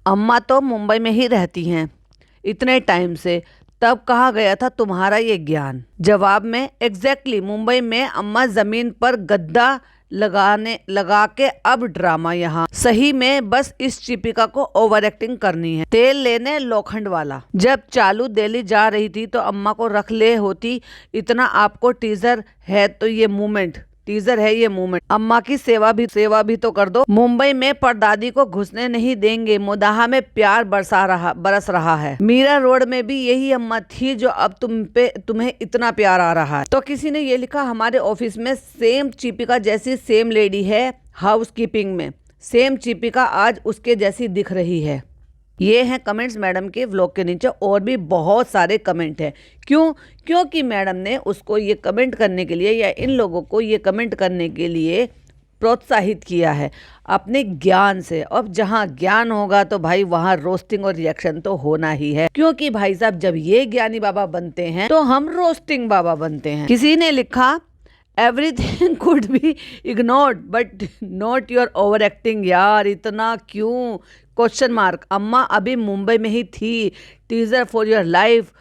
अम्मा तो मुंबई में ही रहती हैं इतने टाइम से, तब कहा गया था तुम्हारा ये ज्ञान। जवाब में एग्जैक्टली मुंबई में अम्मा जमीन पर गद्दा लगा के अब ड्रामा यहाँ। सही में बस इस चिपिका को ओवर एक्टिंग करनी है। तेल लेने लोखंड वाला। जब चालू दिल्ली जा रही थी तो अम्मा को रख ले होती। इतना आपको टीजर है तो ये मूवमेंट अम्मा की सेवा भी तो कर दो। मुंबई में परदादी को घुसने नहीं देंगे, मुदाहा में प्यार बरस रहा है। मीरा रोड में भी यही अम्मा थी जो अब तुम्हें इतना प्यार आ रहा है। तो किसी ने ये लिखा, हमारे ऑफिस में सेम चिपिका जैसी सेम लेडी है हाउस कीपिंग में, सेम चिपिका आज उसके जैसी दिख रही है। ये हैं कमेंट्स मैडम के व्लॉग के नीचे। और भी बहुत सारे कमेंट हैं। क्योंकि मैडम ने उसको ये कमेंट करने के लिए या इन लोगों को ये कमेंट करने के लिए प्रोत्साहित किया है अपने ज्ञान से। अब जहाँ ज्ञान होगा तो भाई वहाँ रोस्टिंग और रिएक्शन तो होना ही है, क्योंकि भाई साहब जब ये ज्ञानी बाबा बनते हैं तो हम रोस्टिंग बाबा बनते हैं। किसी ने लिखा, everything could be ignored but not your over acting. यार इतना क्यों? Question mark. अम्मा अभी मुंबई में ही थी। Teaser for your life,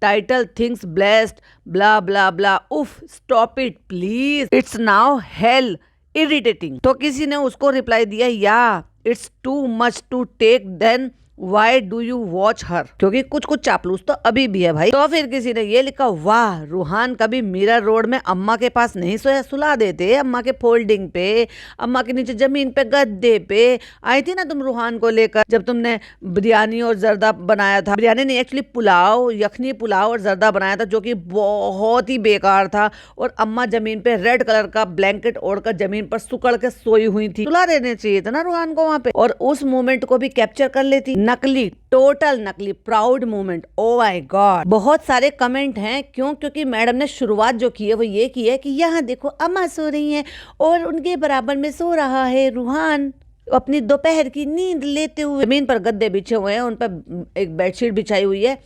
title things blessed, bla bla bla. उफ, stop it please, it's now hell irritating. तो किसी ने उसको रिप्लाई दिया, या it's too much to take, then why do you watch her. क्योंकि कुछ चापलूस तो अभी भी है भाई। तो फिर किसी ने ये लिखा, वाह रूहान कभी मीरा रोड में अम्मा के पास नहीं सुला देते, अम्मा के फोल्डिंग पे, अम्मा के नीचे जमीन पे गद्दे पे। आई थी ना तुम रूहान को लेकर, जब तुमने बिरयानी और जर्दा बनाया था। बिरयानी नहीं, एक्चुअली पुलाव, यखनी पुलाव और जर्दा बनाया था जो कि बहुत ही बेकार था। और अम्मा जमीन पे रेड कलर का ब्लैंकेट ओढ़कर जमीन पर सुकड़ के सोई हुई थी। सुला देने चाहिए था ना रूहान को वहां पे, और उस मोमेंट को भी कैप्चर कर लेती। नकली, टोटल नकली, proud moment. Oh my God. बहुत सारे कमेंट हैं। क्योंकि मैडम ने शुरुआत जो की है वो ये की है कि यहाँ देखो अम्मा सो रही हैं और उनके बराबर में सो रहा है रूहान अपनी दोपहर की नींद लेते हुए। जमीन पर गद्दे बिछे हुए हैं, उन पर एक बेडशीट बिछाई हुई है,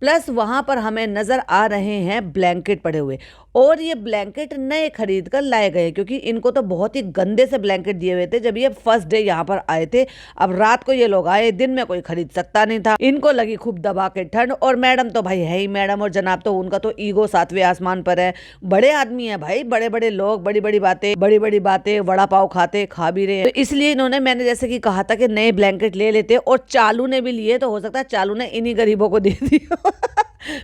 प्लस वहां पर हमें नजर आ रहे हैं ब्लैंकेट पड़े हुए। और ये ब्लैंकेट नए खरीद कर लाए गए, क्योंकि इनको तो बहुत ही गंदे से ब्लैंकेट दिए हुए थे जब ये फर्स्ट डे यहाँ पर आए थे। अब रात को ये लोग आए, दिन में कोई खरीद सकता नहीं था। इनको लगी खूब दबा के ठंड। और मैडम तो भाई है ही मैडम, और जनाब तो उनका तो ईगो 7वें आसमान पर है। बड़े आदमी है भाई, बड़े बड़े लोग, बड़ी बड़ी बातें, वड़ा पाव खाते, खा भी रहे। तो इसलिए इन्होंने, मैंने जैसे कि कहा था कि नए ब्लैंकेट ले लेते, और चालू ने भी लिए तो हो सकता है चालू ने इन्हीं गरीबों को दे दिया।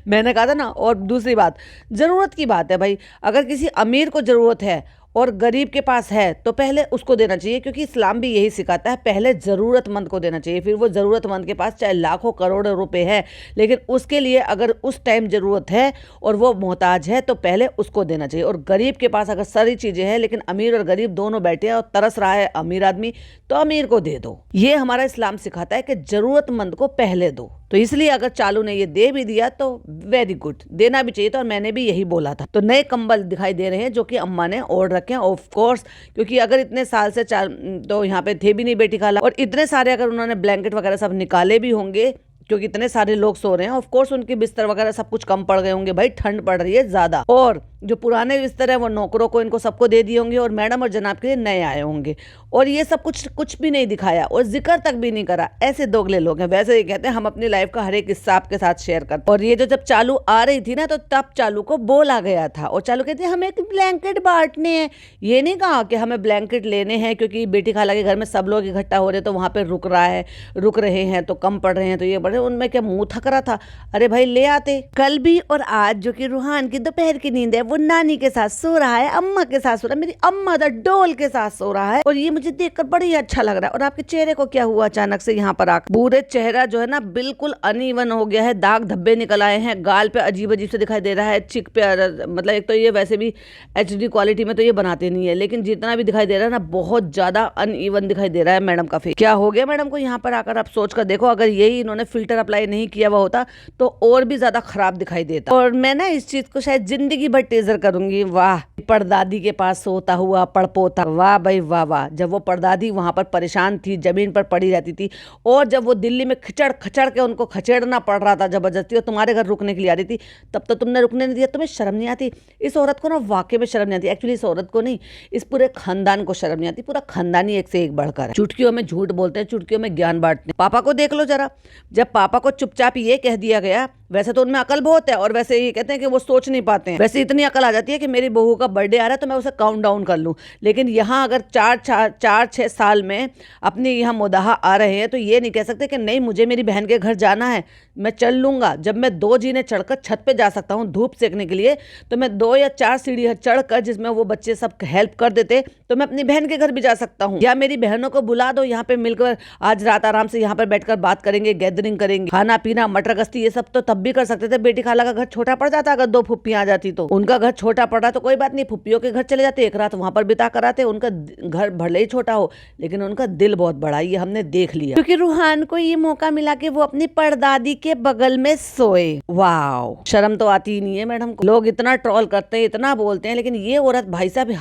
मैंने कहा था ना। और दूसरी बात, जरूरत की बात है भाई। अगर किसी अमीर को जरूरत है और गरीब के पास है तो पहले उसको देना चाहिए, क्योंकि इस्लाम भी यही सिखाता है, पहले ज़रूरतमंद को देना चाहिए। फिर वो ज़रूरतमंद के पास चाहे लाखों करोड़ों रुपए है, लेकिन उसके लिए अगर उस टाइम ज़रूरत है और वो मोहताज है तो पहले उसको देना चाहिए। और गरीब के पास अगर सारी चीज़ें हैं लेकिन अमीर और गरीब दोनों बैठे हैं और तरस रहा है अमीर आदमी, तो अमीर को दे दो। ये हमारा इस्लाम सिखाता है कि ज़रूरतमंद को पहले दो। तो इसलिए अगर चालू ने ये दे भी दिया तो वेरी गुड, देना भी चाहिए था। और मैंने भी यही बोला था। तो नए कंबल दिखाई दे रहे हैं जो कि अम्मा ने ओढ़ रखे हैं, ऑफ कोर्स, क्योंकि अगर इतने साल से तो यहाँ पे थे भी नहीं बेटी खाला, और इतने सारे अगर उन्होंने ब्लैंकेट वगैरह सब निकाले भी होंगे क्योंकि इतने सारे लोग सो रहे हैं, ऑफ कोर्स उनके बिस्तर वगैरह सब कुछ कम पड़ गए होंगे भाई, ठंड पड़ रही है ज्यादा। और जो पुराने बिस्तर है वो नौकरों को, इनको सबको दे दिए होंगे, और मैडम और जनाब के लिए नए आए होंगे। और ये सब कुछ भी नहीं दिखाया और जिक्र तक भी नहीं करा। ऐसे दोगले लोग हैं। वैसे ये कहते हैं हम अपनी लाइफ का हर एक हिस्सा आपके साथ शेयर करते। और ये जो जब चालू आ रही थी ना, तो तब चालू को बोला गया था, और चालू कहती है हमें एक ब्लैंकेट बांटने हैं। ये नहीं कहा कि हमें ब्लैंकेट लेने हैं क्योंकि बेटी खाला के घर में सब लोग इकट्ठा हो रहे तो वहां पे रुक रहे हैं तो कम पड़ रहे हैं तो ये बढ़े। उनमें क्या मुंह थक रहा था? अरे भाई ले आते। कल भी और आज जो कि रूहान की दोपहर की नींद है वो नानी के साथ सो रहा है, अम्मा के साथ सो रहा है, मेरी अम्मा द डोल के साथ सो रहा है। और ये मुझे देखकर बड़ा ही अच्छा लग रहा है। और आपके चेहरे को क्या हुआ अचानक से यहाँ पर आकर? पूरे चेहरा जो है ना बिल्कुल अनइवन हो गया है, दाग धब्बे निकल आए हैं, गाल पे अजीब अजीब से दिखाई दे रहा है, चिक पे, मतलब एक तो ये वैसे भी HD क्वालिटी में तो ये बनाते नहीं है, लेकिन जितना भी दिखाई दे रहा है ना बहुत ज्यादा अनइवन दिखाई दे रहा है मैडम का फेस। क्या हो गया मैडम को यहाँ पर आकर? आप सोच कर देखो, अगर यही इन्होंने फिल्टर अप्लाई नहीं किया हुआ होता तो और भी ज्यादा खराब दिखाई देता। और मैं ना इस चीज को शायद जिंदगी भर लेजर करूंगी। वाह, परदादी के पास सोता हुआ पड़पोता, वाह भाई वाह वाह। जब वो परदादी वहां पर परेशान थी, जमीन पर पड़ी रहती थी, और जब वो दिल्ली में खिचड़ खचड़ के उनको खचेड़ना पड़ रहा था जबरदस्ती, और तुम्हारे घर रुकने के लिए आ रही थी, तब तो तुमने रुकने नहीं दिया। तुम्हें शर्म नहीं आती? इस औरत को ना वाकई में शर्म नहीं आती। एक्चुअली इस औरत को नहीं, इस पूरे खानदान को शर्म नहीं आती। पूरा खानदान ही एक से एक बढ़कर है। चुटकियों में झूठ बोलते हैं, चुटकियों में ज्ञान बांटते हैं। पापा को देख लो जरा, जब पापा को चुपचाप ये कह दिया गया, वैसे तो उनमें अकल बहुत है और वैसे ये कहते हैं कि वो सोच नहीं पाते हैं, वैसे इतनी अकल आ जाती है कि मेरी बहू का बर्थडे आ रहा है तो मैं उसे काउंट डाउन कर लूं। लेकिन यहाँ अगर 4-6 साल में अपने यहाँ मुदाहा आ रहे हैं तो ये नहीं कह सकते कि नहीं मुझे मेरी बहन के घर जाना है, मैं चल लूंगा। जब मैं 2 जीने चढ़कर छत पे जा सकता हूँ धूप सेकने के लिए, तो मैं 2 या 4 सीढ़ी चढ़कर, जिसमें वो बच्चे सब हेल्प कर देते, तो मैं अपनी बहन के घर भी जा सकता हूँ। या मेरी बहनों को बुला दो, यहाँ पे मिलकर आज रात आराम से यहाँ पर बैठकर बात करेंगे, गैदरिंग करेंगे, खाना पीना, मटर गश्ती, ये सब तो तब भी कर सकते थे। बेटी खाला का घर छोटा पड़ जाता अगर 2 फुप्पियां आ जाती तो। उनका घर छोटा पड़ रहा तो कोई बात नहीं, फुप्पियों के घर चले जाते, एक रात वहां पर बिता कर आते। उनका घर भले ही छोटा हो लेकिन उनका दिल बहुत बड़ा, ये हमने देख लिया। क्योंकि रूहान को ये मौका मिला कि वो अपनी परदादी के बगल में सोए। वाओ, शर्म तो आती ही नहीं है मैडम को। लोग इतना ट्रोल करते हैं, इतना बोलते हैं, लेकिन ये औरत भाई साहब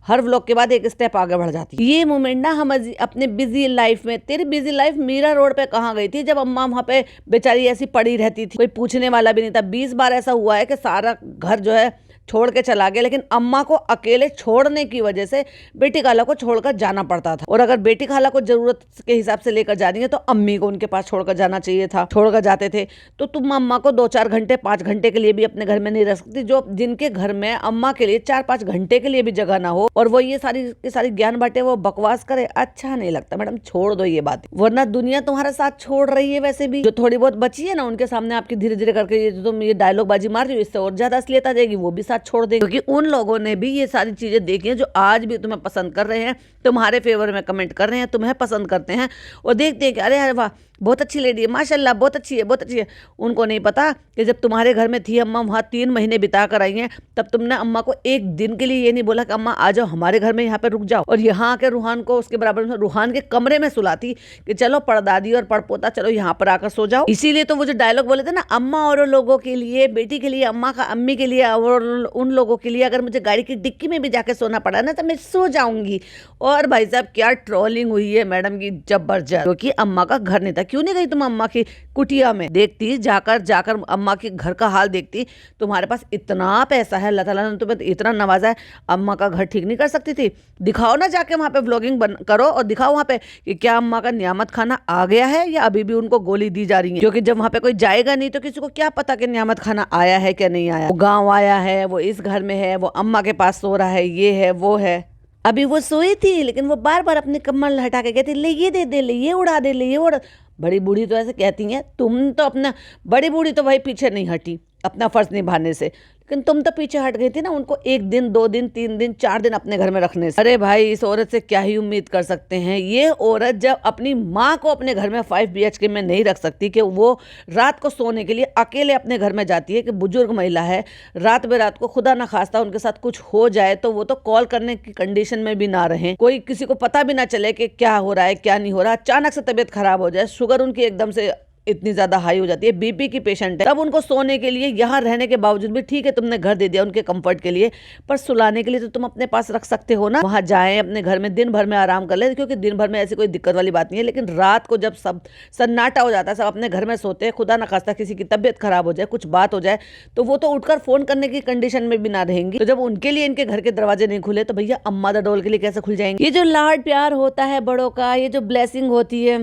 हर व्लॉग के बाद एक स्टेप आगे बढ़ जाती है। ये मोमेंट ना हम अपने बिजी लाइफ में, तेरी बिजी लाइफ मीरा रोड पे कहाँ गई थी जब अम्मा वहां पे बेचारी ऐसी पड़ी रहती थी, कोई पूछने वाला भी नहीं था। 20 बार ऐसा हुआ है कि सारा घर जो है छोड़ के चला गया, लेकिन अम्मा को अकेले छोड़ने की वजह से बेटी खाला को छोड़कर जाना पड़ता था। और अगर बेटी खाला को जरूरत के हिसाब से लेकर जानी है तो अम्मी को उनके पास छोड़कर जाना चाहिए था, छोड़कर जाते थे। तो तुम अम्मा को 2-4 घंटे 5 घंटे के लिए भी अपने घर में नहीं रख सकती। जो जिनके घर में अम्मा के लिए 4-5 घंटे के लिए भी जगह ना हो और वो ये सारी ज्ञान बांटे, वो बकवास करे, अच्छा नहीं लगता। मैडम छोड़ दो ये बात, वरना दुनिया तुम्हारा साथ छोड़ रही है। वैसे भी जो थोड़ी बहुत बची है ना, उनके सामने आपकी धीरे धीरे करके ये तुम ये डायलॉग बाजी मार रही हो, इससे और ज्यादा असलियत आ जाएगी, वो भी साथ छोड़ देंगे। क्योंकि उन लोगों ने भी ये सारी चीजें देखी हैं जो आज भी तुम्हें पसंद कर रहे हैं, तुम्हारे फेवर में कमेंट कर रहे हैं, तुम्हें पसंद करते हैं और देखते हैं कि अरे अरे वाह बहुत अच्छी लेडी है, माशाल्लाह बहुत अच्छी है, बहुत अच्छी है। उनको नहीं पता कि जब तुम्हारे घर में थी अम्मा, वहाँ 3 महीने बिता कर आई हैं, तब तुमने अम्मा को एक दिन के लिए ये नहीं बोला कि अम्मा आ जाओ हमारे घर में, यहाँ पे रुक जाओ। और यहाँ आके रूहान को उसके बराबर में रूहान के कमरे में सुलाती कि चलो परदादी और पड़पोता चलो यहाँ पर आकर सो जाओ। इसीलिए तो वो जो डायलॉग बोले थे ना, अम्मा और लोगों के लिए, बेटी के लिए, अम्मा का अम्मी के लिए और उन लोगों के लिए, अगर मुझे गाड़ी की डिक्की में भी जाके सोना पड़ा ना तो मैं सो जाऊंगी। और भाई साहब क्या ट्रोलिंग हुई है मैडम की, जबरदस्त। क्योंकि अम्मा का घर नहीं था। क्यों नहीं गई तुम अम्मा की कुटिया में? देखती जाकर अम्मा के घर का हाल देखती। तुम्हारे पास इतना पैसा है, अल्लाह ताला ने तुम्हें इतना नवाजा है, अम्मा का घर ठीक नहीं कर सकती थी? दिखाओ ना, जाके वहां पे व्लॉगिंग करो और दिखाओ वहां पे कि क्या अम्मा का नियामत खाना आ गया है या अभी भी उनको गोली दी जा रही है। क्योंकि जब वहां पे कोई जाएगा नहीं तो किसी को क्या पता कि नियामत खाना आया है क्या नहीं आया। वो गाँव आया है, वो इस घर में है, वो अम्मा के पास सो रहा है, ये है वो है। अभी वो सोई थी लेकिन वो बार बार अपने कम्बल हटा के कहती ले ये दे दे, ले ये उड़ा दे, ले ये उड़ा। बड़ी बूढ़ी तो ऐसे कहती हैं, तुम तो अपना, बड़ी बूढ़ी तो भाई पीछे नहीं हटी अपना फर्ज निभाने से, लेकिन तुम तो पीछे हट गई थी ना उनको 1 दिन 2 दिन 3 दिन 4 दिन अपने घर में रखने से। अरे भाई इस औरत से क्या ही उम्मीद कर सकते हैं। ये औरत जब अपनी माँ को अपने घर में 5 BHK में नहीं रख सकती कि वो रात को सोने के लिए अकेले अपने घर में जाती है, कि बुजुर्ग महिला है, रात बेरात को खुदा ना खास्ता उनके साथ कुछ हो जाए तो वो तो कॉल करने की कंडीशन में भी ना रहे, कोई किसी को पता भी ना चले कि क्या हो रहा है क्या नहीं हो रहा। अचानक से तबीयत खराब हो जाए, शुगर उनकी एकदम से इतनी ज्यादा हाई हो जाती है, बीपी की पेशेंट है, तब उनको सोने के लिए यहाँ रहने के बावजूद भी, ठीक है तुमने घर दे दिया उनके कंफर्ट के लिए, पर सुलाने के लिए तो तुम अपने पास रख सकते हो ना। वहां जाएं अपने घर में, दिन भर में आराम कर ले, क्योंकि दिन भर में ऐसी कोई दिक्कत वाली बात नहीं है। लेकिन रात को जब सब सन्नाटा हो जाता है, सब अपने घर में सोते हैं, खुदा ना खास्ता किसी की तबीयत खराब हो जाए, कुछ बात हो जाए, तो वो तो उठकर फोन करने की कंडीशन में भी ना रहेंगी। तो जब उनके लिए इनके घर के दरवाजे नहीं खुले तो भैया अम्मा दा डोल के लिए कैसे खुल जाएंगे? ये जो लाड प्यार होता है बड़ों का, ये जो ब्लेसिंग होती है,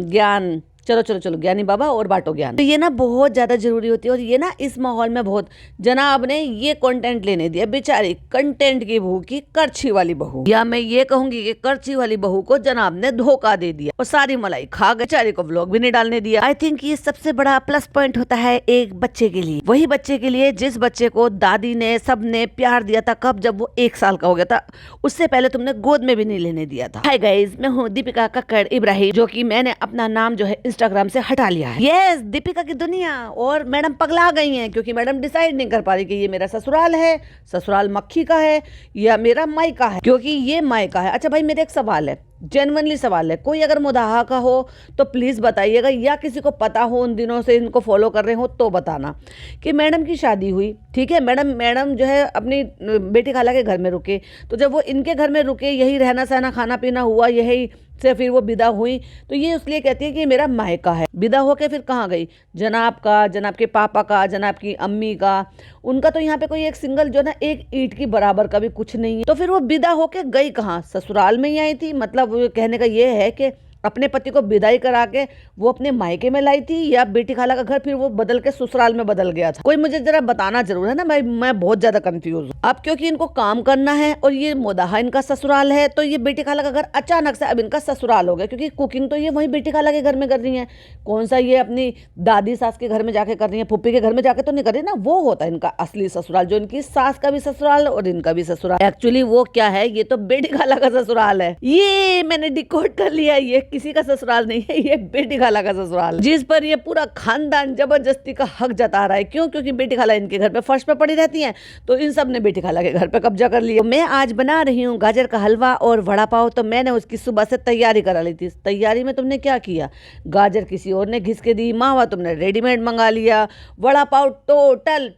ज्ञान, चलो चलो चलो ज्ञानी बाबा और बांटो ज्ञान, तो ये ना बहुत ज्यादा जरूरी होती है। और ये ना इस माहौल में बहुत, जनाब ने ये कंटेंट लेने दिया, बेचारी कंटेंट की भूखी करछी वाली बहू, या मैं ये कहूंगी कि करछी वाली बहू को जनाब ने धोखा दे दिया और सारी मलाई खा गई, बेचारी को व्लॉग भी नहीं डालने दिया। आई थिंक ये सबसे बड़ा प्लस पॉइंट होता है एक बच्चे के लिए, वही बच्चे के लिए जिस बच्चे को दादी ने सबने प्यार दिया था, कब? जब वो 1 साल का हो गया था, उससे पहले तुमने गोद में भी नहीं लेने दिया था। हाय गाइस, मैं हूँ दीपिका कक्कड़ इब्राहिम, जो कि मैंने अपना नाम जो है इंस्टाग्राम से हटा लिया है। यस, दीपिका की दुनिया और मैडम पगला गई हैं, क्योंकि मैडम डिसाइड नहीं कर पा रही कि ये मेरा ससुराल है, ससुराल मक्खी का है, या मेरा मायका है, क्योंकि ये मायका है। अच्छा भाई, मेरा एक सवाल है, जेन्युइनली सवाल है, कोई अगर मुदाहा का हो तो प्लीज़ बताइएगा, या किसी को पता हो उन दिनों से इनको फॉलो कर रहे हो तो बताना कि मैडम की शादी हुई, ठीक है, मैडम जो है अपनी बेटी खाला के घर में रुके, तो जब वो इनके घर में रुके, यही रहना सहना खाना पीना हुआ, यही से फिर वो विदा हुई, तो ये इसलिए कहती है कि मेरा मायका है। विदा होके फिर कहाँ गई? जनाब का, जनाब के पापा का, जनाब की अम्मी का, उनका तो यहाँ पे कोई एक सिंगल जो ना एक ईंट की बराबर का भी कुछ नहीं है। तो फिर वो विदा होके गई कहाँ? ससुराल में ही आई थी। मतलब कहने का ये है कि अपने पति को विदाई करा के वो अपने मायके में लाई थी, या बेटी खाला का घर फिर वो बदल के ससुराल में बदल गया था। कोई मुझे जरा बताना जरूर है ना भाई, मैं बहुत ज्यादा कंफ्यूज हूँ। अब क्योंकि इनको काम करना है और ये मोदाहा इनका ससुराल है, तो ये बेटी खाला का घर अचानक से अब इनका ससुराल हो गया, क्योंकि कुकिंग तो ये वही बेटी खाला के घर में कर रही है। कौन सा ये अपनी दादी सास के घर में जाके कर रही है, फुप्पी के घर में जाके तो नहीं कर रही ना। वो होता है इनका असली ससुराल, जो इनकी सास का भी ससुराल और इनका भी ससुराल। एक्चुअली वो क्या है, ये तो बेटी खाला का ससुराल है। ये मैंने डिकोड कर लिया, ये किसी का ससुराल नहीं है, ये बेटी खाला का ससुराल, जिस पर ये पूरा खानदान जबरदस्ती का हक जता रहा है। क्यों? क्योंकि बेटी खाला इनके घर पे फर्श पे पड़ी रहती हैं, तो इन सब ने बेटी खाला के घर पे कब्जा कर लिया। मैं आज बना रही हूँ गाजर का हलवा और वड़ा पाव, तो मैंने उसकी सुबह से तैयारी करा ली थी। तैयारी में तुमने क्या किया? गाजर किसी और ने घिस के दी, मावा तुमने रेडीमेड मंगा लिया, वड़ा पाव टोटल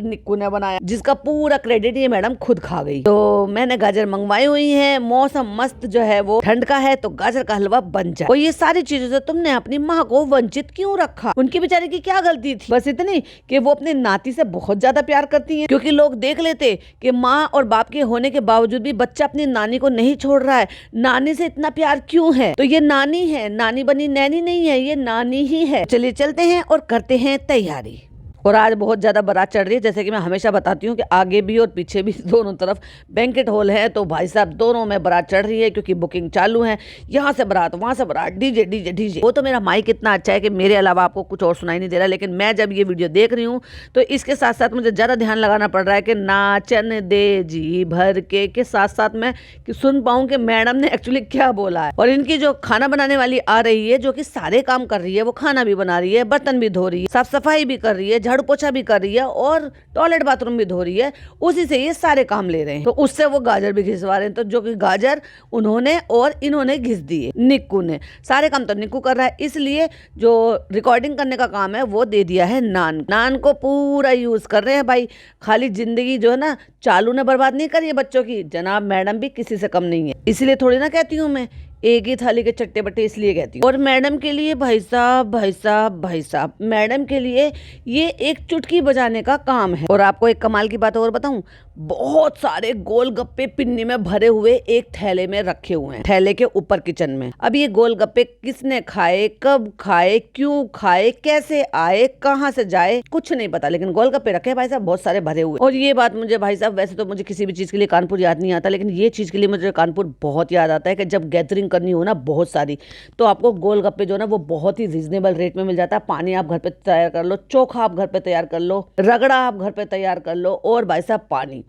निक्कू ने बनाया, जिसका पूरा क्रेडिट ये मैडम खुद खा गई। तो मैंने गाजर मंगवाई हुई है, मौसम मस्त जो है वो ठंड का है, तो गाजर का हलवा बन जाए। और ये सारी चीजों से तुमने अपनी माँ को वंचित क्यों रखा? उनकी बेचारी की क्या गलती थी? बस इतनी कि वो अपने नाती से बहुत ज्यादा प्यार करती हैं, क्योंकि लोग देख लेते कि माँ और बाप के होने के बावजूद भी बच्चा अपनी नानी को नहीं छोड़ रहा है, नानी से इतना प्यार क्यों है? तो ये नानी है, नानी बनी नैनी नहीं है, ये नानी ही है। चलिए चलते हैं और करते हैं तैयारी। और आज बहुत ज़्यादा बारात चढ़ रही है, जैसे कि मैं हमेशा बताती हूँ कि आगे भी और पीछे भी दोनों तरफ बैंकेट हॉल है, तो भाई साहब दोनों में बारात चढ़ रही है, क्योंकि बुकिंग चालू है। यहाँ से बारात, वहाँ से बारात, डीजे डीजे डीजे। वो तो मेरा माइक इतना अच्छा है कि मेरे अलावा आपको कुछ और सुनाई नहीं दे रहा, लेकिन मैं जब ये वीडियो देख रही हूँ तो इसके साथ साथ मुझे ज़्यादा ध्यान लगाना पड़ रहा है कि नाचन दे जी भर के साथ साथ मैं सुन पाऊँ कि मैडम ने एक्चुअली क्या बोला है। और इनकी जो खाना बनाने वाली आ रही है, जो कि सारे काम कर रही है, वो खाना भी बना रही है, बर्तन भी धो रही है, साफ सफाई भी कर रही है, झाड़ू पोछा भी कर रही है, और टॉयलेट बाथरूम भी धो रही है, उसी से ये सारे काम ले रहे हैं। तो उससे वो गाजर भी घिसवा रहे हैं, तो जो कि गाजर उन्होंने और इन्होंने घिस दिए, निक्कू ने। सारे काम तो निक्कू कर रहा है, इसलिए जो रिकॉर्डिंग करने का काम है वो दे दिया है नान को पूरा यूज कर रहे हैं भाई। खाली जिंदगी जो है ना चालू ने बर्बाद नहीं करी है बच्चों की, जनाब मैडम भी किसी से कम नहीं है। इसलिए थोड़ी ना कहती हूँ मैं एक ही थाली के चट्टे बट्टे, इसलिए कहती हूँ। और मैडम के लिए भाई साहब मैडम के लिए ये एक चुटकी बजाने का काम है। और आपको एक कमाल की बात और बताऊं, बहुत सारे गोलगप्पे पिन्नी में भरे हुए एक थैले में रखे हुए हैं, थैले के ऊपर किचन में। अब ये गोलगप्पे किसने खाए, कब खाए, क्यों खाए, कैसे आए, कहाँ से जाए, कुछ नहीं पता, लेकिन गोलगप्पे रखे भाई साहब बहुत सारे भरे हुए। और ये बात मुझे भाई साहब, वैसे तो मुझे किसी भी चीज के लिए कानपुर याद नहीं आता, लेकिन ये चीज के लिए मुझे कानपुर बहुत याद आता है कि जब गैदरिंग करनी हो ना बहुत सारी, तो आपको गोलगप्पे जो ना वो बहुत ही रीजनेबल रेट में मिल जाता है। पानी आप घर पे तैयार कर लो, चोखा आप घर पे तैयार कर लो, रगड़ा आप घर पे तैयार कर लो, और भाई साहब पानी,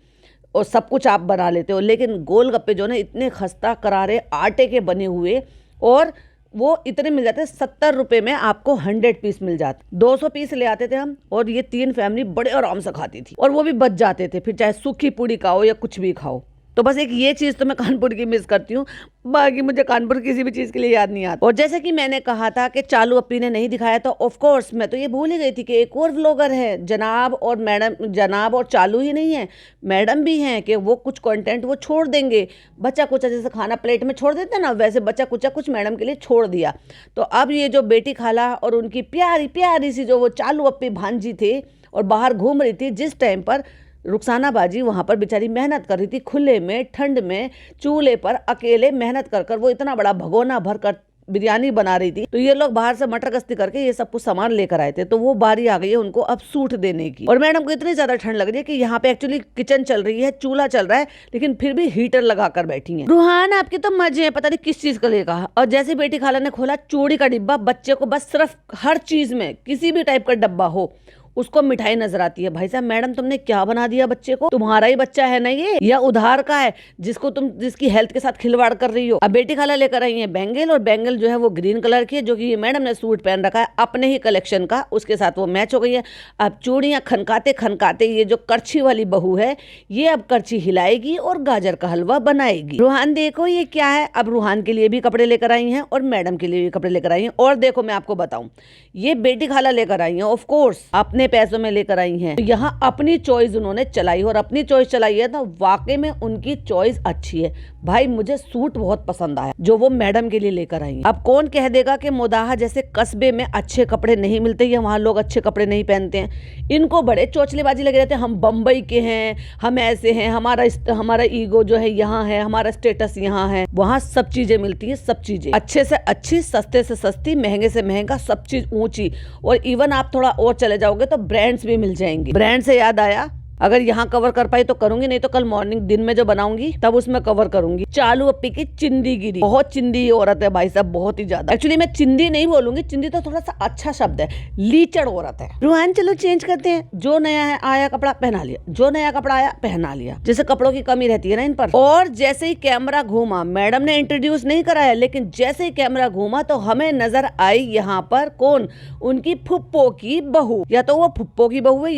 और सब कुछ आप बना लेते हो। लेकिन गोलगप्पे जो ना इतने खस्ता करारे आटे के बने हुए, और वो इतने मिल जाते हैं 70 रुपए में आपको 100 पीस मिल जाते। 200 पीस ले आते थे हम, और ये 3 फैमिली बड़े आराम से खाती थी, और वो भी बच जाते थे। फिर चाहे सूखी पूड़ी खाओ या कुछ भी खाओ। तो बस एक ये चीज़ तो मैं कानपुर की मिस करती हूँ, बाकी मुझे कानपुर किसी भी चीज़ के लिए याद नहीं आता। और जैसे कि मैंने कहा था कि चालू अपी ने नहीं दिखाया, तो ऑफ कोर्स मैं तो ये भूल ही गई थी कि एक और व्लॉगर है, जनाब और मैडम। जनाब और चालू ही नहीं है, मैडम भी हैं, कि वो कुछ कंटेंट वो छोड़ देंगे। बच्चा कुचा जैसे खाना प्लेट में छोड़ देते हैं ना, वैसे बच्चा कुचा कुछ मैडम के लिए छोड़ दिया। तो अब ये जो बेटी खाला और उनकी प्यारी प्यारी सी जो वो चालू अपी भांजी थे और बाहर घूम रही थी, जिस टाइम पर रुखसाना बाजी वहाँ पर बेचारी मेहनत कर रही थी, खुले में ठंड में चूल्हे पर अकेले मेहनत कर कर वो इतना बड़ा भगोना भर कर बिरयानी बना रही थी, तो ये लोग बाहर से मटर गश्ती करके ये सब कुछ सामान लेकर आए थे। तो वो बारी आ गई है उनको अब सूट देने की। और मैडम को इतनी ज्यादा ठंड लग रही है कि यहाँ पे एक्चुअली किचन चल रही है, चूल्हा चल रहा है, लेकिन फिर भी हीटर लगा कर बैठी है। रूहान आपके तो मजे हैं, पता नहीं किस चीज का ले कहा। और जैसे बेटी खाला ने खोला चूड़ी का डिब्बा, बच्चे को बस सिर्फ हर चीज में किसी भी टाइप का डब्बा हो उसको मिठाई नजर आती है। भाई साहब मैडम तुमने क्या बना दिया बच्चे को, तुम्हारा ही बच्चा है ना ये या उधार का है जिसकी हेल्थ के साथ खिलवाड़ कर रही हो। अब बेटी खाला लेकर आई है बैंगल, और बैंगल जो है वो ग्रीन कलर की है, जो कि ये मैडम ने सूट पहन रखा है अपने ही कलेक्शन का, उसके साथ वो मैच हो गई है। अब चूड़ियां खनकाते खनकाते ये जो करछी वाली बहू है ये अब करछी हिलाएगी और गाजर का हलवा बनाएगी। रूहान देखो ये क्या है। अब रूहान के लिए भी कपड़े लेकर आई हैं और मैडम के लिए भी कपड़े लेकर आई हैं। और देखो मैं आपको बताऊं, ये बेटी खाला लेकर आई है, ऑफ कोर्स अपने पैसों में लेकर आई हैं। तो यहाँ अपनी चॉइस उन्होंने चलाई, और अपनी चॉइस चलाई है तो वाकई में उनकी चॉइस अच्छी है। भाई मुझे सूट बहुत पसंद आया जो वो मैडम के लिए लेकर आई है। अब कौन कह देगा कि मोदाहा जैसे कस्बे में अच्छे कपड़े नहीं मिलते या वहाँ लोग अच्छे कपड़े नहीं पहनते हैं। इनको बड़े चोचलेबाजी लगे रहते हैं, हम बम्बई के हैं, हम ऐसे हैं, हमारा ईगो जो है यहाँ है, हमारा स्टेटस यहाँ है। वहाँ सब चीजें मिलती है, सब चीजें अच्छे से अच्छी, सस्ते से सस्ती, महंगे से महंगा, सब चीज ऊंची। और इवन आप थोड़ा और चले जाओगे तो ब्रांड्स भी मिल जाएंगे। ब्रांड से याद आया, अगर यहाँ कवर कर पाई तो करूंगी, नहीं तो कल मॉर्निंग दिन में जो बनाऊंगी तब उसमें कवर करूंगी। चालू अप्पी की चिंदीगिरी, बहुत चिंदी औरत है भाई साहब, बहुत ही ज्यादा। एक्चुअली मैं चिंदी नहीं बोलूंगी, चिंदी तो थोड़ा सा अच्छा शब्द है, लीचड़ औरत है। रूहान चलो चेंज करते हैं, जो नया है आया कपड़ा पहना लिया, जो नया कपड़ा आया पहना लिया। जैसे कपड़ों की कमी रहती है ना इन पर। और जैसे ही कैमरा घूमा, मैडम ने इंट्रोड्यूस नहीं कराया, लेकिन जैसे ही कैमरा घूमा तो हमें नजर आई यहाँ पर कौन, उनकी फुप्पो की बहू। या तो वो फुप्पो की बहू है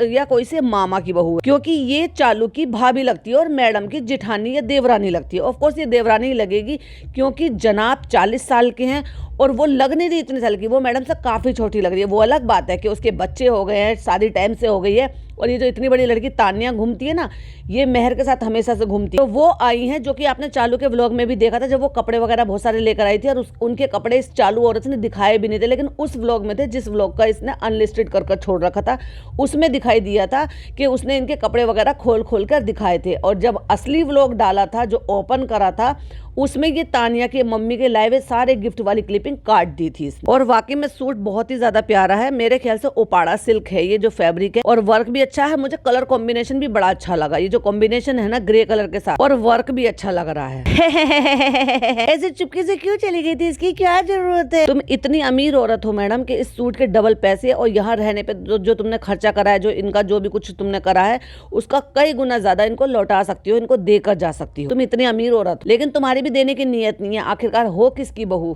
या कोई से मामा की बहू है, क्योंकि ये चालू की भाभी लगती है और मैडम की जेठानी या देवरानी लगती है। ऑफ कोर्स ये देवरानी लगेगी क्योंकि जनाब 40 साल के हैं और वो लग नहीं रही इतने साल की, वो मैडम से काफी छोटी लग रही है। वो अलग बात है कि उसके बच्चे हो गए हैं, शादी टाइम से हो गई है। और ये जो इतनी बड़ी लड़की तानिया घूमती है ना, ये मेहर के साथ हमेशा से घूमती है। तो वो आई हैं, जो कि आपने चालू के व्लॉग में भी देखा था, जब वो कपड़े वगैरह बहुत सारे लेकर आई थी और उनके कपड़े इस चालू औरत ने दिखाए भी नहीं थे, लेकिन उस व्लॉग में थे जिस व्लॉग का इसने अनलिस्टेड कर छोड़ रखा था, उसमें दिखाई दिया था कि उसने इनके कपड़े वगैरह खोल कर दिखाए थे। और जब असली व्लॉग डाला था, जो ओपन करा था, उसमें ये तानिया के मम्मी के लाए हुए सारे गिफ्ट वाली क्लिपिंग काट दी थी इसमें। और वाकई में सूट बहुत ही ज्यादा प्यारा है, मेरे ख्याल से ओपाड़ा सिल्क है ये जो फैब्रिक है, और वर्क भी अच्छा है। मुझे कलर कॉम्बिनेशन भी बड़ा अच्छा लगा, ये जो कॉम्बिनेशन है ना ग्रे कलर के साथ, और वर्क भी अच्छा लग रहा है। ऐसे चुपके से क्यों चली गई थी, इसकी क्या जरूरत है? तुम इतनी अमीर औरत हो मैडम कि इस सूट के डबल पैसे और यहाँ रहने पे जो तुमने खर्चा करा है, जो इनका जो भी कुछ तुमने करा है, उसका कई गुना ज्यादा इनको लौटा सकती हो, इनको देकर जा सकती हो। तुम इतनी अमीर औरत, लेकिन तुम्हारी भी देने की नियत नहीं है। आखिरकार हो किसकी बहू?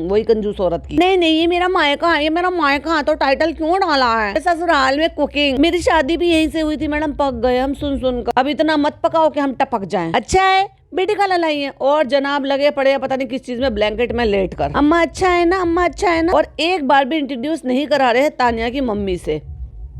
वही कंजूस औरत की। नहीं ये मेरा मायका है, ये मेरा मायका है, तो टाइटल क्यों डाला है? ससुराल में कुकिंग, मेरी शादी भी यहीं से हुई थी मैडम, पक गए हम सुन कर। अब इतना मत पकाओ कि हम टपक जाएं। अच्छा है बेटी खाला लाई है, और जनाब लगे पड़े पता नहीं किस चीज में, ब्लैंकेट में लेट कर। अम्मा अच्छा है ना, अम्मा अच्छा है ना। और एक बार भी इंट्रोड्यूस नहीं करा रहे तानिया की मम्मी से।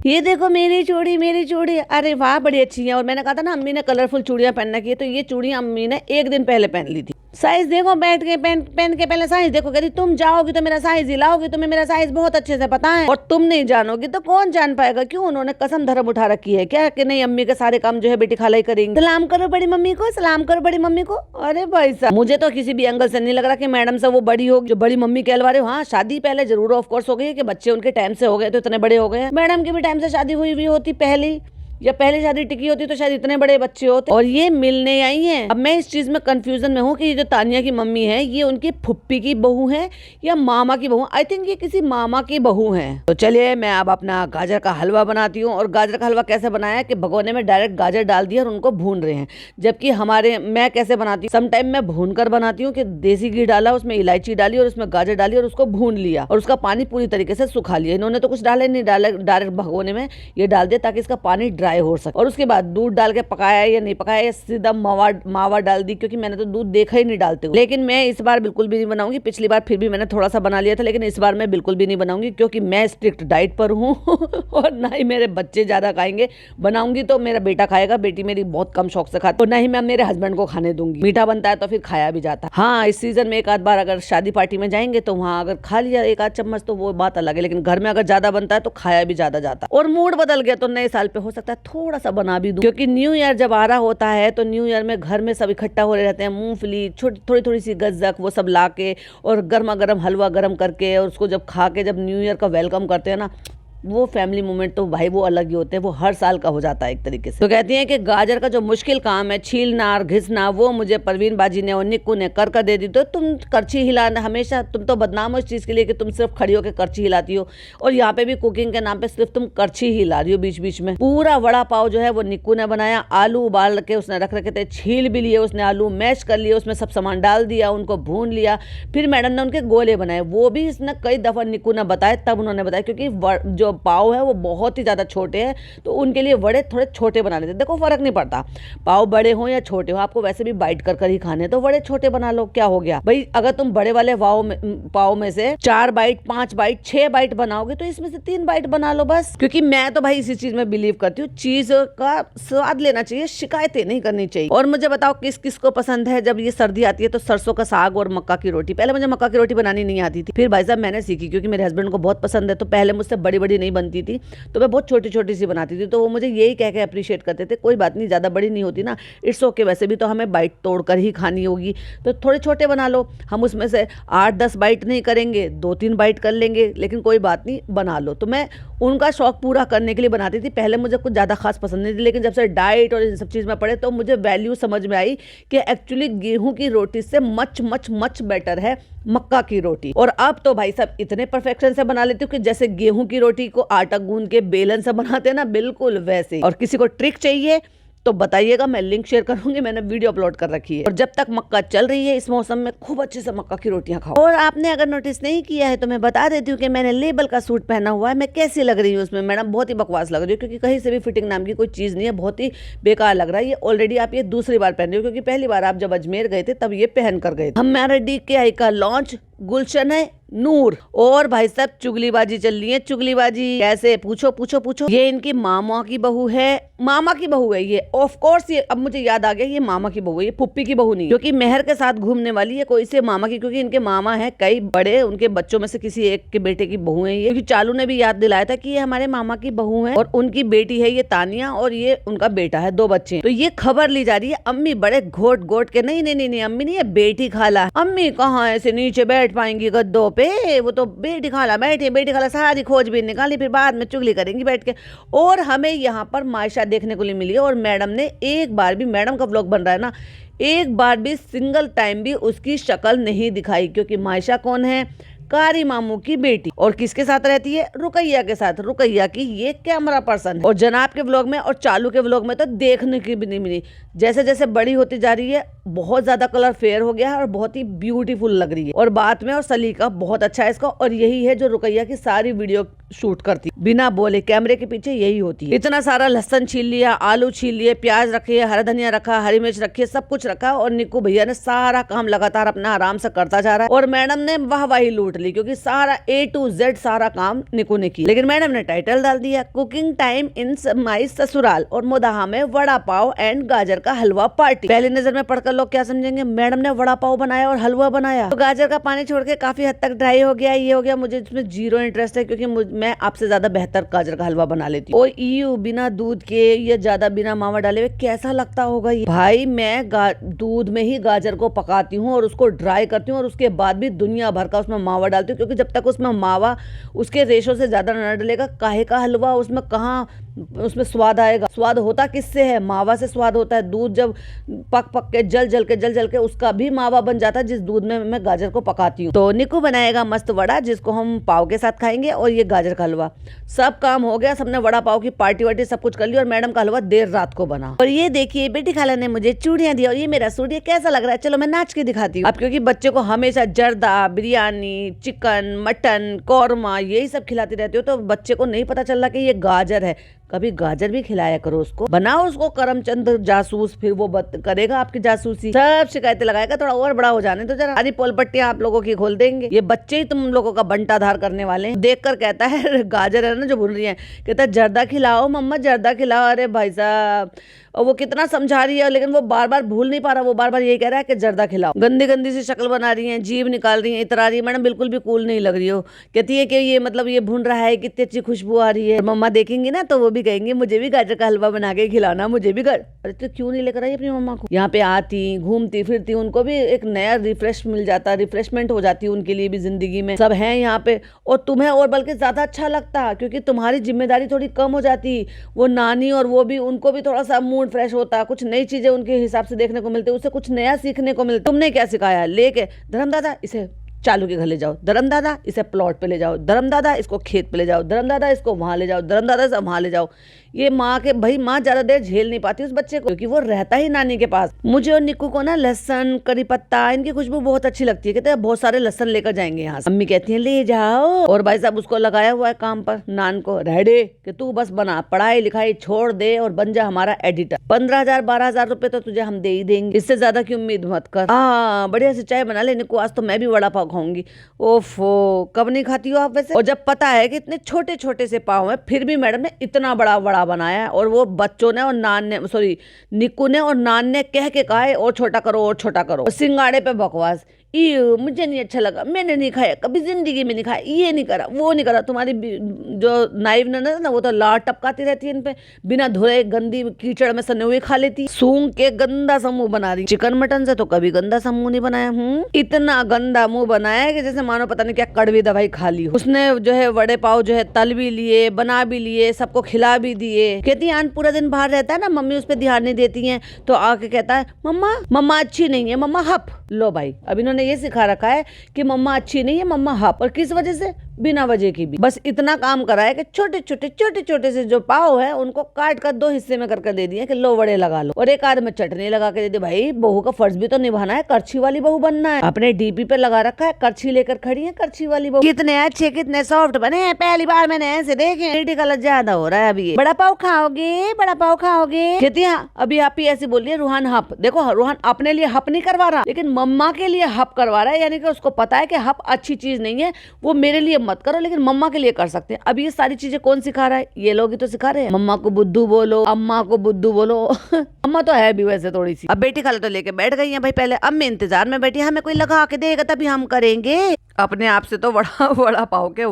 ये देखो मेरी चूड़ी, अरे वाह बड़ी अच्छी है। और मैंने कहा था ना अम्मी ने कलरफुल चूड़ियां पहनना की, तो ये चूड़ियां अम्मी ने एक दिन पहले पहन ली थी। साइज देखो, बैठ के पहन के पहले साइज देखो, कहती तुम जाओगी तो मेरा साइज हिलाओगी, तुम्हें मेरा साइज बहुत अच्छे से पता है, और तुम नहीं जानोगी तो कौन जान पाएगा? क्यों उन्होंने कसम धर्म उठा रखी है क्या कि नहीं अम्मी के सारे काम जो है बेटी खाला ही करेंगे। सलाम करो बड़ी मम्मी को, सलाम करो बड़ी मम्मी को। अरे भाई साहब, मुझे तो किसी भी एंगल से नहीं लग रहा कि मैडम से वो बड़ी होगी जो बड़ी मम्मी कहलवा रहे हो। हाँ शादी पहले जरूर ऑफ कोर्स हो गई है कि बच्चे उनके टाइम से हो गए तो इतने बड़े हो गए। मैडम की भी टाइम से शादी हुई होती पहली, या पहले शादी टिकी होती तो शायद इतने बड़े बच्चे होते। और ये मिलने आई हैं। अब मैं इस चीज में कंफ्यूजन में हूँ कि ये जो तानिया की मम्मी है, ये उनकी फुप्पी की बहू है या मामा की बहू? आई थिंक ये किसी मामा की बहू है। तो चलिए मैं अब अपना गाजर का हलवा बनाती हूँ। और गाजर का हलवा कैसे बनाया कि भगोने में डायरेक्ट गाजर डाल दिया और उनको भून रहे हैं। जबकि मैं कैसे बनाती हूँ, समटाइम मैं भून कर बनाती हूँ कि देसी घी डाला, उसमें इलायची डाली और उसमें गाजर डाली और उसको भून लिया और उसका पानी पूरी तरीके से सुखा लिया। इन्होंने तो कुछ डाले नहीं, डायरेक्ट भगोने में ये डाल दिया ताकि इसका पानी ड्राई हो सके। और उसके बाद दूध डाल के पकाया या नहीं पकाया, या सीधा मावा डाल दी, क्योंकि मैंने तो दूध देखा ही नहीं डालते हुए। लेकिन मैं इस बार बिल्कुल भी नहीं बनाऊंगी। पिछली बार फिर भी मैंने थोड़ा सा बना लिया था, लेकिन इस बार मैं बिल्कुल भी नहीं बनाऊंगी क्योंकि मैं स्ट्रिक्ट डाइट पर हूँ और ना ही मेरे बच्चे ज्यादा खाएंगे। बनाऊंगी तो मेरा बेटा खाएगा, बेटी मेरी बहुत कम शौक से खाती, और ना ही मैं मेरे हस्बैंड को खाने दूंगी। मीठा बनता है तो फिर खाया भी जाता है। हाँ इस सीजन में एक आध बार अगर शादी पार्टी में जाएंगे तो वहाँ अगर खा लिया एक आध चम्मच तो वो बात अलग है, लेकिन घर में अगर ज्यादा बनता है तो खाया भी ज्यादा जाता है। और मूड बदल गया तो नए साल पे हो सकता है थोड़ा सा बना भी दूं, क्योंकि न्यू ईयर जब आ रहा होता है तो न्यू ईयर में घर में सब इकट्ठा हो रहे रहते हैं। मूंगफली थोड़ी थोड़ी सी गज्जक वो सब ला के और गर्मा गर्म हलवा गर्म करके और उसको जब खा के जब न्यू ईयर का वेलकम करते हैं ना, वो फैमिली मोमेंट तो भाई वो अलग ही होते हैं, वो हर साल का हो जाता है एक तरीके से। तो कहती हैं कि गाजर का जो मुश्किल काम है छीलना और घिसना, वो मुझे परवीन बाजी ने और निक्कू ने कर दे दी। तो तुम करछी हिलाना, हमेशा तुम तो बदनाम हो इस चीज़ के लिए कि तुम सिर्फ खड़ी होकर करछी हिलाती हो, और यहाँ पे भी कुकिंग के नाम पे सिर्फ तुम करछी ही हिला रही हो बीच बीच में। पूरा वड़ा पाव जो है वो निक्कू ने बनाया, आलू उबाल के उसने रख रखे थे, छील भी लिए उसने, आलू मैश कर लिए, उसमें सब सामान डाल दिया, उनको भून लिया, फिर मैडम ने उनके गोले बनाए। वो भी इसने कई दफ़ा निक्कू ने बताए, तब उन्होंने बताया, क्योंकि जो पाव है वो बहुत ही ज़्यादा छोटे हैं, तो उनके लिए वड़े थोड़े छोटे बनाने थे। देखो फ़र्क नहीं पड़ता, पाव बड़े हो या छोटे हो, आपको वैसे भी बाइट कर कर ही खाने, तो वड़े छोटे बना लो, क्या हो गया भाई। अगर तुम बड़े वाले पाव में से 4 बाइट 5 बाइट 6 बाइट बनाओगे तो इसमें से 3 बाइट बना लो बस। क्योंकि मैं तो भाई इसी चीज में बिलीव करती हूँ, चीज का स्वाद लेना चाहिए, शिकायतें नहीं करनी चाहिए। और मुझे बताओ किस किस को पसंद है जब ये सर्दी आती है तो सरसों का साग और मक्का की रोटी। पहले मुझे मक्का की रोटी बनानी नहीं आती थी, फिर भाई साहब मैंने सीखी, क्योंकि मेरे हस्बैंड को बहुत पसंद है। तो पहले मुझसे बड़ी बड़ी नहीं बनती थी, तो मैं बहुत छोटी छोटी सी बनाती थी, तो वो मुझे यही कह के अप्रिशिएट करते थे, कोई बात नहीं ज़्यादा बड़ी नहीं होती ना, इट्स ओके, वैसे भी तो हमें बाइट तोड़ कर ही खानी होगी, तो थोड़े छोटे बना लो। हम उसमें से 8-10 बाइट नहीं करेंगे, 2-3 बाइट कर लेंगे, लेकिन कोई बात नहीं, बना लो। तो मैं उनका शौक पूरा करने के लिए बनाती थी। पहले मुझे कुछ ज़्यादा खास पसंद नहीं थी, लेकिन जब से डाइट और इन सब चीज़ में पड़े तो मुझे वैल्यू समझ में आई कि एक्चुअली गेहूं की रोटी से मच मच मच बेटर है मक्का की रोटी। और अब तो भाई साहब इतने परफेक्शन से बना लेती हूँ कि जैसे गेहूं की रोटी को आटा गूंद के बेलन से बनाते हैं ना, बिल्कुल वैसे। और किसी को ट्रिक चाहिए तो बताइएगा, मैं लिंक शेयर करूंगी, मैंने वीडियो अपलोड कर रखी है। और जब तक मक्का चल रही है इस मौसम में खूब अच्छे से मक्का की रोटियां खाओ। और आपने अगर नोटिस नहीं किया है तो मैं बता देती हूँ कि मैंने लेबल का सूट पहना हुआ है, मैं कैसी लग रही हूँ उसमें। मैडम बहुत ही बकवास लग रही है, क्योंकि कहीं से भी फिटिंग नाम की कोई चीज़ नहीं है, बहुत ही बेकार लग रहा है। ये ऑलरेडी आप ये दूसरी बार पहन रही हो, क्योंकि पहली बार आप जब अजमेर गए थे तब ये पहन कर गए थे। हमारे DKI का लॉन्च गुलशन है नूर, और भाई साहब चुगलीबाजी चल रही है। चुगलीबाजी कैसे, पूछो पूछो पूछो। ये इनकी मामा की बहू है, मामा की बहू है ये, ऑफ कोर्स। ये अब मुझे याद आ गया, ये मामा की बहू है, ये पुप्पी की बहू नहीं, क्योंकि मेहर के साथ घूमने वाली है कोई से मामा की, क्योंकि इनके मामा है कई बड़े, उनके बच्चों में से किसी एक के बेटे की बहू है ये। क्योंकि चालू ने भी याद दिलाया था कि ये हमारे मामा की बहू है, और उनकी बेटी है ये तानिया, और ये उनका बेटा है, 2 बच्चे। तो ये खबर ली जा रही है, अम्मी बड़े घोट घोट के, नहीं नहीं नहीं नहीं अम्मी नहीं है, बेटी खाला। अम्मी कहाँ ऐसे नीचे बैठ पाएंगी गद्दों पे, वो तो बेटी खाला बैठे, बेटी खाला सारी खोजबीन निकाली, फिर बाद में चुगली करेंगी बैठ के। और हमें यहाँ पर मायशा देखने को मिली है, और मैडम ने एक बार भी, मैडम का व्लॉग बन रहा है ना, एक बार भी सिंगल टाइम भी उसकी शक्ल नहीं दिखाई। क्योंकि मायशा कौन है, कारी मामू की बेटी, और किसके साथ रहती है, रुकैया के साथ। रुकैया की ये कैमरा पर्सन है। और जनाब के व्लॉग में और चालू के व्लॉग में तो देखने की भी नहीं मिली। जैसे जैसे बड़ी होती जा रही है बहुत ज्यादा कलर फेयर हो गया है, और बहुत ही ब्यूटीफुल लग रही है, और बात में और सलीका बहुत अच्छा है इसका। और यही है जो रुकैया की सारी वीडियो शूट करती, बिना बोले कैमरे के पीछे यही होती है। इतना सारा लहसन छील लिया, आलू छील लिए, प्याज रखे, हरा धनिया रखा, हरी मिर्च रखी, सब कुछ रखा, और निक्कू भैया ने सारा काम लगातार अपना आराम से करता जा रहा है। और मैडम ने वाहवाही लूट ली, क्योंकि सारा A to Z सारा काम निक्कू ने किया। लेकिन मैडम ने टाइटल डाल दिया कुकिंग टाइम इन माई ससुराल, और मोदाहा में वड़ा पाव एंड गाजर का हलवा पार्टी। पहली नजर में पढ़कर लोग क्या समझेंगे, मैडम ने वड़ा पाव बनाया और हलवा बनाया। तो गाजर का पानी छोड़ के काफी हद तक ड्राई हो गया, ये हो गया। मुझे इसमें जीरो इंटरेस्ट है, क्योंकि मैं आपसे ज्यादा बेहतर गाजर का हलवा बना लेती हूँ। और बिना दूध के या ज्यादा बिना मावा डाले हुए कैसा लगता होगा ये। भाई मैं दूध में ही गाजर को पकाती हूँ और उसको ड्राई करती हूँ, और उसके बाद भी दुनिया भर का उसमें मावा डालती हूँ, क्योंकि जब तक उसमें मावा उसके रेशो से ज्यादा न डलेगा, काहे का हलवा, उसमें कहाँ उसमें स्वाद आएगा। स्वाद होता किससे है, मावा से स्वाद होता है। दूध जब पक पक के जल जल के उसका भी मावा बन जाता है, जिस दूध में मैं गाजर को पकाती हूँ। तो निक्कू बनाएगा मस्त वड़ा, जिसको हम पाव के साथ खाएंगे, और ये गाजर का हलवा। सब काम हो गया, सबने वड़ा पाव की पार्टी वार्टी सब कुछ कर ली, और मैडम का हलवा देर रात को बना। और ये देखिए बेटी खाला ने मुझे चूड़ियां दी, और ये मेरा सूट, ये कैसा लग रहा है, चलो मैं नाच के दिखाती हूँ। अब क्योंकि बच्चे को हमेशा जर्दा, बिरयानी, चिकन, मटन, कौरमा यही सब खिलाती रहती हो, तो बच्चे को नहीं पता चल रहा कि ये गाजर है। कभी गाजर भी खिलाया करो उसको, बनाओ उसको करमचंद जासूस, फिर वो करेगा आपकी जासूसी, सब शिकायतें लगाएगा। थोड़ा और बड़ा हो जाने तो जरा, सारी पोल पट्टियां आप लोगों की खोल देंगे। ये बच्चे ही तुम लोगों का बंटाधार करने वाले हैं। देख कर कहता है गाजर है ना जो भून रही है, कहता है जर्दा खिलाओ मम्मा, जर्दा खिलाओ। अरे भाई साहब, और वो कितना समझा रही है, लेकिन वो बार बार भूल नहीं पा रहा। वो बार बार यही कह रहा है कि जर्दा खिलाओ। गंदी गंदी सी शक्ल बना रही है, जीभ निकाल रही है, इतरा रही है। मैडम बिल्कुल भी कूल नहीं लग रही हो। कहती है कि ये मतलब ये भून रहा है, कितनी अच्छी खुशबू आ रही है। मम्मा देखेंगी ना तो वो भी भी कहेंगी मुझे भी गाजर का हलवा बना के खिलाना, मुझे भी अरे तो क्यों नहीं लेकर आई अपनी मम्मा को? यहाँ पे आती घूमती फिरती, उनको भी एक नया रिफ्रेशमेंट हो जाती है, उनके लिए भी जिंदगी में सब है यहाँ पे। और तुम्हें और बल्कि ज्यादा अच्छा लगता, क्योंकि तुम्हारी जिम्मेदारी थोड़ी कम हो जाती। वो नानी और वो भी, उनको भी थोड़ा सा मूड फ्रेश होता, कुछ नई चीजें उनके हिसाब से देखने को मिलती, उससे कुछ नया सीखने को मिलता। तुमने क्या सिखाया? लेके धर्म दादा इसे चालू के घर ले जाओ, धर्म दादा इसे प्लॉट पे ले जाओ, धर्म दादा इसको खेत पे ले जाओ, धर्म दादा इसको वहां ले जाओ, धर्म दादा इसे वहां ले जाओ। ये माँ के भाई, माँ ज्यादा देर झेल नहीं पाती उस बच्चे को, क्योंकि वो रहता ही नानी के पास। मुझे और निक्कू को ना लहसन, करी पत्ता, इनकी खुशबू बहुत अच्छी लगती है। कहते हैं बहुत सारे लहसन लेकर जाएंगे यहाँ से। अम्मी कहती है ले जाओ। और भाई साहब उसको लगाया हुआ है काम पर, नान को, रेडी कि तू बस बना, पढ़ाई लिखाई छोड़ दे और बन जा हमारा एडिटर। 15,000 12,000 रुपए तो तुझे हम दे ही देंगे, इससे ज्यादा की उम्मीद मत कर। हाँ बढ़िया से चाय बना ले निक्कू, आज तो मैं भी वड़ा पाव खाऊंगी। ओफो, कब नहीं खाती हो आप वैसे? और जब पता है कि इतने छोटे छोटे से पाव हैं, फिर भी मैडम ने इतना बड़ा वड़ा बनाया है। और वो बच्चों ने और नान ने, सॉरी निक्कू ने और नान ने कह के कहा है और छोटा करो और छोटा करो। और सिंगाड़े पे बकवास, मुझे नहीं अच्छा लगा, मैंने नहीं खाया, कभी जिंदगी में नहीं खाया, ये नहीं करा, वो नहीं करा। तुम्हारी जो नाइव ननद ना, वो तो लार टपकाती रहती है इन पे, बिना धोए गंदी कीचड़ में सने हुए खा लेती। सूंघ के गंदा सा मुंह बना रही। चिकन मटन से तो कभी गंदा सा मुंह नहीं बनाया। इतना गंदा मुंह बनाया है कि जैसे मानो पता नहीं क्या कड़वी दवाई खा ली हो। उसने जो है वड़े पाव जो है तल भी लिए, बना भी लिए, सबको खिला भी दिए। कहती है आन पूरा दिन बाहर रहता है ना, मम्मी उस पर ध्यान नहीं देती है, तो आके कहता है मम्मा मम्मा अच्छी नहीं है, मम्मा हप। लो भाई, अब इन्होंने ये सिखा रखा है कि मम्मा अच्छी नहीं है, मम्मा हप। और किस वजह से? बिना वजह की भी। बस इतना काम करा है कि छोटे छोटे से जो पाव है उनको काट कर 2 हिस्से में करके दे दिए कि लो वड़े लगा लो, और एक आध में चटनी लगा के दे दी। भाई बहू का फर्ज भी तो निभाना है, करछी वाली बहू बनना है। अपने डीपी पे लगा रखा है, करछी लेकर खड़ी है करछी वाली बहू। कितने अच्छे कितने सॉफ्ट बने हैं, पहली बार मैंने ऐसे देखे। बेटी का लज्जा ज्यादा हो रहा है अभी। बड़ा पाव खाओगे, बड़ा पाव खाओगे? कहती है अभी आप ही ऐसी बोलिए रूहान हप। देखो रूहान अपने लिए हप नहीं करवा रहा, लेकिन मम्मा के लिए हप करवा रहा है, यानी कि उसको पता है कि हप अच्छी चीज नहीं है, वो मेरे लिए मत करो, लेकिन मम्मा के लिए कर सकते हैं। अब ये सारी चीजें कौन सिखा रहा है? ये लोग ही तो सिखा रहे हैं। मम्मा को बुद्धू बोलो, अम्मा को बुद्धू बोलो। अम्मा तो है भी वैसे थोड़ी सी। अब बेटी खाला तो लेके बैठ गई है भाई पहले। अब मैं इंतजार में बैठी, हमें कोई लगा के देगा तभी हम करेंगे। अपने आप से तो वड़ा पाव के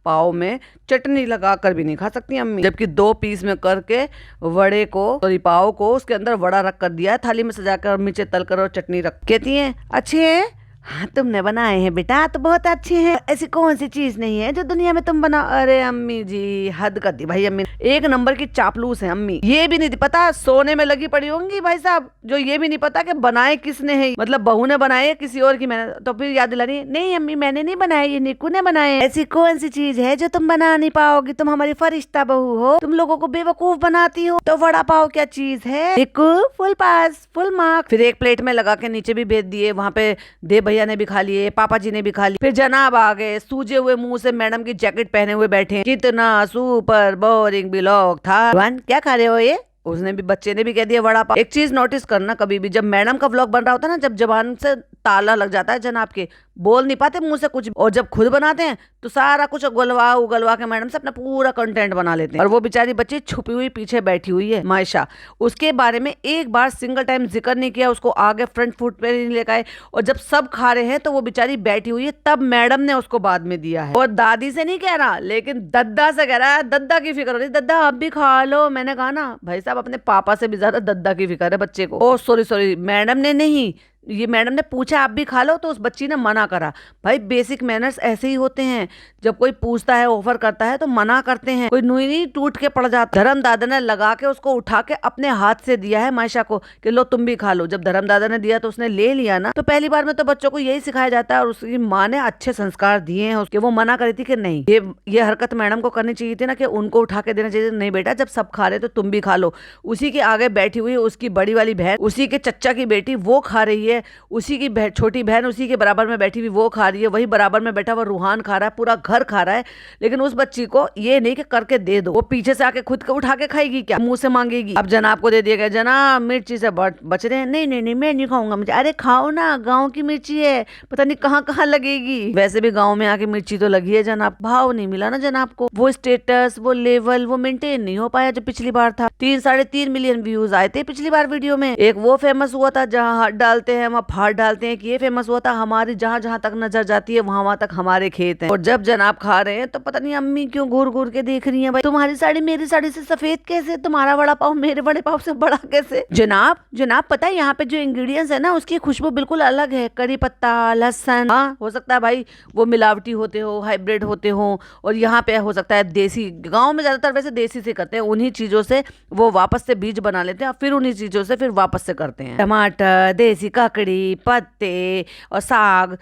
पाव में चटनी लगा कर भी नहीं खा सकती अम्मी, जबकि 2 पीस में करके वड़े को, सॉरी पाव को, उसके अंदर वड़ा रख कर दिया है, थाली में सजाकर मिर्चे तल कर और चटनी रख। कहती है अच्छे है? हाँ तुमने बनाए हैं बेटा तो बहुत अच्छे हैं, ऐसी कौन सी चीज नहीं है जो दुनिया में तुम बनाओ? अरे अम्मी जी हद कर दी भाई, अम्मी एक नंबर की चापलूस है अम्मी। ये भी नहीं पता, सोने में लगी पड़ी होंगी भाई साहब, जो ये भी नहीं पता कि बनाए किसने है, मतलब बहू ने बनाए किसी और की। मैंने तो फिर याद दिलानी, नहीं अम्मी मैंने नहीं बनाए, ये निक्कू ने बनाए। ऐसी कौन सी चीज है जो तुम बना नहीं पाओगी? तुम हमारी फरिश्ता बहू हो, तुम लोगों को बेवकूफ बनाती हो। तो वड़ा पाव क्या चीज है? निक्कू फुल पास फुल मार्क्स। फिर एक प्लेट में लगा के नीचे भी भेज दिए, वहाँ पे दे भैया ने भी खा लिए, पापा जी ने भी खा ली। फिर जनाब आ गए, सूजे हुए मुंह से मैडम की जैकेट पहने हुए बैठे। कितना सुपर बोरिंग ब्लॉग था। क्या खा रहे हो ये? उसने भी, बच्चे ने भी कह दिया वड़ा पाव। एक चीज नोटिस करना, कभी भी जब मैडम का व्लॉग बन रहा होता है ना, जब जबान से ताला लग जाता है जनाब के, बोल नहीं पाते मुंह से कुछ, और जब खुद बनाते हैं तो सारा कुछ उगलवा के मैडम से अपना पूरा कंटेंट बना लेते हैं। और वो बेचारी बच्ची छुपी हुई पीछे बैठी हुई है मायशा, उसके बारे में एक बार सिंगल टाइम जिक्र नहीं किया, उसको आगे फ्रंट फुट पे नहीं लेकर आए। और जब सब खा रहे हैं तो वो बेचारी बैठी हुई है, तब मैडम ने उसको बाद में दिया है। और दादी से नहीं कह रहा, लेकिन दद्दा से कह रहा है। दद्दा की फिक्र हो रही, दद्दा आप भी खा लो। मैंने कहा ना भाई साहब, अपने पापा से भी ज्यादा दद्दा की फिक्र है बच्चे को। ओ सॉरी मैडम ने नहीं, ये मैडम ने पूछा आप भी खा लो, तो उस बच्ची ने मना करा। भाई बेसिक मैनर्स ऐसे ही होते हैं, जब कोई पूछता है ऑफर करता है तो मना करते हैं, कोई नुई नहीं टूट के पड़ जाता। धर्म दादा ने लगा के उसको उठा के अपने हाथ से दिया है मायशा को कि लो तुम भी खा लो। जब धर्म दादा ने दिया तो उसने ले लिया ना। तो पहली बार में तो बच्चों को यही सिखाया जाता है, और उसकी माँ ने अच्छे संस्कार दिए हैं उसके। वो मना करी थी कि नहीं, ये हरकत मैडम को करनी चाहिए थी ना, कि उनको उठा के देना चाहिए। नहीं बेटा, जब सब खा रहे तो तुम भी खा लो। उसी के आगे बैठी हुई उसकी बड़ी वाली बहन, उसी के चच्चा की बेटी, वो खा रही है। उसी की छोटी बहन उसी के बराबर में बैठी हुई, वो खा रही है। वही बराबर में बैठा हुआ रूहान खा रहा है, पूरा घर खा रहा है। लेकिन उस बच्ची को ये नहीं कि करके दे दो, वो पीछे से आके खुद को उठा के खाएगी क्या? मुंह से मांगेगी। अब जनाब को दे दिया गया, जनाब मिर्ची से बच रहे हैं। नहीं मैं नहीं खाऊंगा मुझे। अरे खाओ ना, गाँव की मिर्ची है, पता नहीं कहाँ कहाँ लगेगी। वैसे भी गाँव में आके मिर्ची तो लगी है जनाब। भाव नहीं मिला ना जनाब को, वो स्टेटस वो लेवल वो मेंटेन नहीं हो पाया जो पिछली बार था। 3-3.5 मिलियन व्यूज आए थे पिछली बार वीडियो में। एक वो फेमस हुआ था जहाँ हाथ डालते हैं हम अब फाड़ डालते हैं कि ये फेमस हुआ था, हमारी जहाँ जहाँ तक नजर जाती है वहां तक हमारे खेत हैं। और जब जनाब खा रहे हैं तो पता नहीं अम्मी क्यों घूर घूर के देख रही हैं, भाई तुम्हारी साड़ी मेरी साड़ी से सफेद कैसे, तुम्हारा वड़ा पाव मेरे वड़े पाव से बड़ा कैसे। जनाब जनाब पता है यहाँ पे जो इंग्रेडिएंट्स है ना उसकी खुशबू बिल्कुल अलग है। करी पत्ता, लहसुन, हाँ हो सकता है भाई वो मिलावटी होते हो, हाइब्रिड होते हो, और यहाँ पे हो सकता है देसी। गाँव में ज्यादातर वैसे देसी से करते हैं, उन्हीं चीजों से वो वापस से बीज बना लेते हैं और फिर उन्हीं चीजों से फिर वापस से करते हैं। टमाटर, देसी ककड़ी, पत्ते और साग।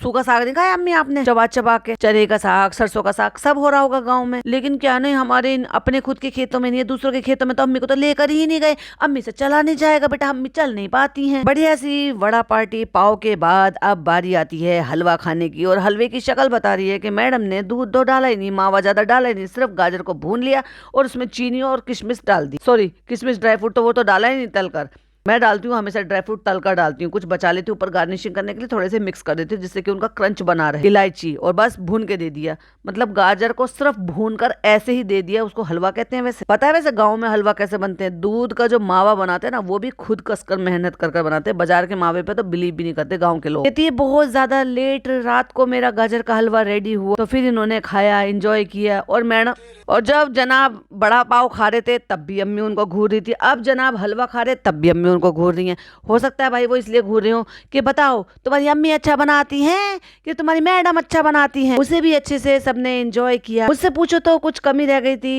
सूखा साग नहीं खाया अम्मी आपने चबा चबा के? चने का साग, सरसों का साग सब हो रहा होगा गांव में, लेकिन क्या नहीं हमारे अपने खुद के खेतों में नहीं है, दूसरों के खेतों में तो अम्मी को तो लेकर ही नहीं गए। अम्मी से चला नहीं जाएगा बेटा, अम्मी चल नहीं पाती हैं। बढ़िया सी वड़ा पार्टी पाव के बाद अब बारी आती है हलवा खाने की, और हलवे की शक्ल बता रही है कि मैडम ने दूध तो डाला ही नहीं, मावा ज्यादा डाला ही नहीं, सिर्फ गाजर को भून लिया और उसमें चीनी और किशमिश डाल दी। सॉरी, किशमिश ड्राई फ्रूट तो वो तो डाला ही नहीं तलकर। मैं डालती हूँ हमेशा ड्राई फ्रूट तलकर डालती हूँ, कुछ बचा लेती हूँ ऊपर गार्निशिंग करने के लिए, थोड़े से मिक्स कर देती हूँ जिससे कि उनका क्रंच बना रहे। इलायची और बस भून के दे दिया, मतलब गाजर को सिर्फ भूनकर ऐसे ही दे दिया, उसको हलवा कहते हैं। वैसे पता है वैसे गाँव में हलवा कैसे बनते हैं? दूध का जो मावा बनाते हैं ना वो भी खुद कसकर मेहनत कर बनाते हैं, बाजार के मावे पे तो बिलीव भी नहीं करते गाँव के लोग। कहती है बहुत ज्यादा लेट रात को मेरा गाजर का हलवा रेडी हुआ, तो फिर इन्होंने खाया, एंजॉय किया। और मैडम, और जब जनाब बड़ा पाव खा रहे थे तब भी अम्मी उनको घूर रही थी, अब जनाब हलवा खा रहे तब भी अम्मी उनको घूर रही हैं। हो सकता है भाई वो इसलिए घूर रही हो कि बताओ तुम्हारी अम्मी अच्छा बनाती हैं कि तुम्हारी मैडम अच्छा बनाती हैं। उसे भी अच्छे से सबने एंजॉय किया। मुझसे पूछो तो कुछ कमी रह गई थी,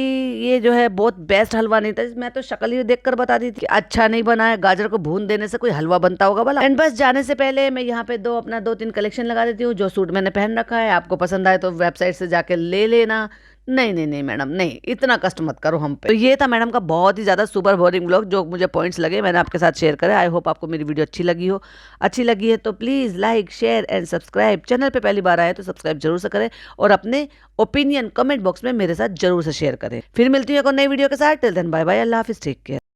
ये जो है बहुत बेस्ट हलवा नहीं था। मैं तो शक्ल ही देखकर बता दी थी कि अच्छा नहीं बना है, गाजर को भून देने से कोई हलवा बनता होगा भला। एंड बस जाने से पहले मैं यहाँ पे अपना 2-3 कलेक्शन लगा देती हूँ। जो सूट मैंने पहन रखा है आपको पसंद आए तो वेबसाइट से जाके ले लेना। नहीं नहीं नहीं मैडम नहीं, इतना कष्ट मत करो हम पे। तो ये था मैडम का बहुत ही ज्यादा सुपर बोरिंग ब्लॉग, जो मुझे पॉइंट्स लगे मैंने आपके साथ शेयर करे। आई होप आपको मेरी वीडियो अच्छी लगी हो। अच्छी लगी है तो please like, share and subscribe. Channel पे पहली बार आए तो सब्सक्राइब जरूर से करें और अपने ओपिनियन कमेंट बॉक्स में मेरे साथ जरूर से शेयर करें। फिर मिलती हूँ एक और नई वीडियो के साथ। टिल देन बाय बाय, अल्लाह हाफिज, टेक केयर।